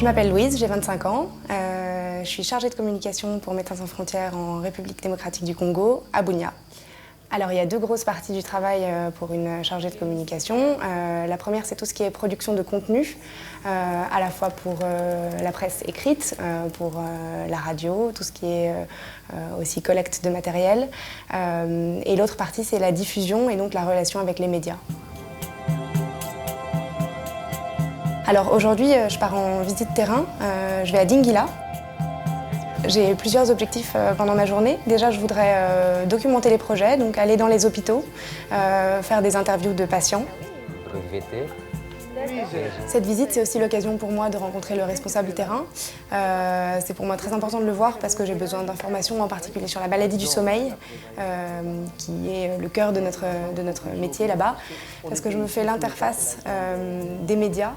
Je m'appelle Louise, j'ai 25 ans. Je suis chargée de communication pour Médecins sans frontières en République démocratique du Congo, à Bunia. Alors il y a deux grosses parties du travail pour une chargée de communication. La première, c'est tout ce qui est production de contenu, à la fois pour la presse écrite, pour la radio, tout ce qui est aussi collecte de matériel. Et l'autre partie, c'est la diffusion et donc la relation avec les médias. Alors aujourd'hui, je pars en visite terrain, je vais à Dingila. J'ai plusieurs objectifs pendant ma journée. Déjà, je voudrais documenter les projets, donc aller dans les hôpitaux, faire des interviews de patients. Cette visite, c'est aussi l'occasion pour moi de rencontrer le responsable terrain. C'est pour moi très important de le voir parce que j'ai besoin d'informations, en particulier sur la maladie du sommeil, qui est le cœur de notre métier là-bas. Parce que je me fais l'interface des médias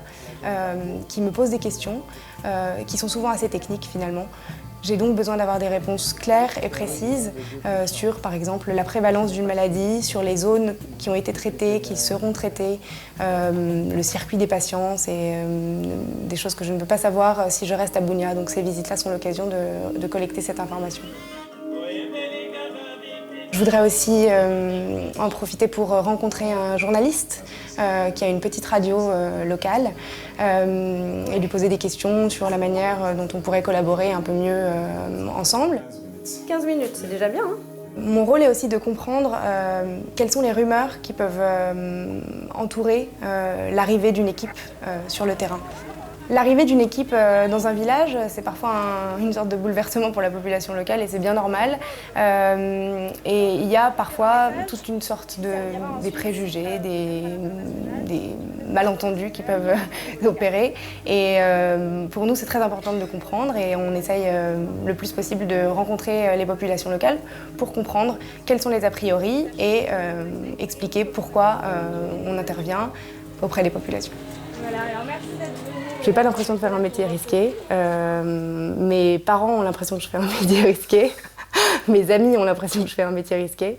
qui me posent des questions, qui sont souvent assez techniques finalement. J'ai donc besoin d'avoir des réponses claires et précises sur, par exemple, la prévalence d'une maladie, sur les zones qui ont été traitées, qui seront traitées, le circuit des patients. C'est des choses que je ne peux pas savoir si je reste à Bunia. Donc ces visites-là sont l'occasion de collecter cette information. Je voudrais aussi en profiter pour rencontrer un journaliste qui a une petite radio locale et lui poser des questions sur la manière dont on pourrait collaborer un peu mieux ensemble. 15 minutes, c'est déjà bien, hein? Mon rôle est aussi de comprendre quelles sont les rumeurs qui peuvent entourer l'arrivée d'une équipe sur le terrain. L'arrivée d'une équipe dans un village, c'est parfois une sorte de bouleversement pour la population locale et c'est bien normal. Et il y a parfois toute une sorte des préjugés, des malentendus qui peuvent opérer. Et pour nous, c'est très important de le comprendre et on essaye le plus possible de rencontrer les populations locales pour comprendre quels sont les a priori et expliquer pourquoi on intervient auprès des populations. Voilà, alors merci d'être venu. J'ai pas l'impression de faire un métier risqué. Mes parents ont l'impression que je fais un métier risqué. Mes amis ont l'impression que je fais un métier risqué.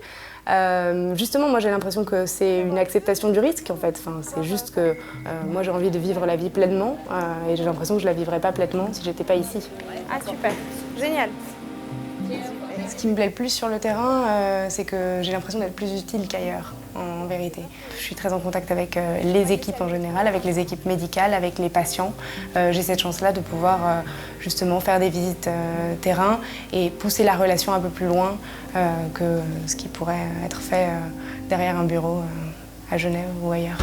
Justement, moi j'ai l'impression que c'est une acceptation du risque en fait. Enfin, c'est juste que moi j'ai envie de vivre la vie pleinement et j'ai l'impression que je la vivrais pas pleinement si j'étais pas ici. Ah super, génial. Ce qui me plaît le plus sur le terrain, c'est que j'ai l'impression d'être plus utile qu'ailleurs, en vérité. Je suis très en contact avec les équipes en général, avec les équipes médicales, avec les patients. J'ai cette chance-là de pouvoir justement faire des visites terrain et pousser la relation un peu plus loin que ce qui pourrait être fait derrière un bureau à Genève ou ailleurs.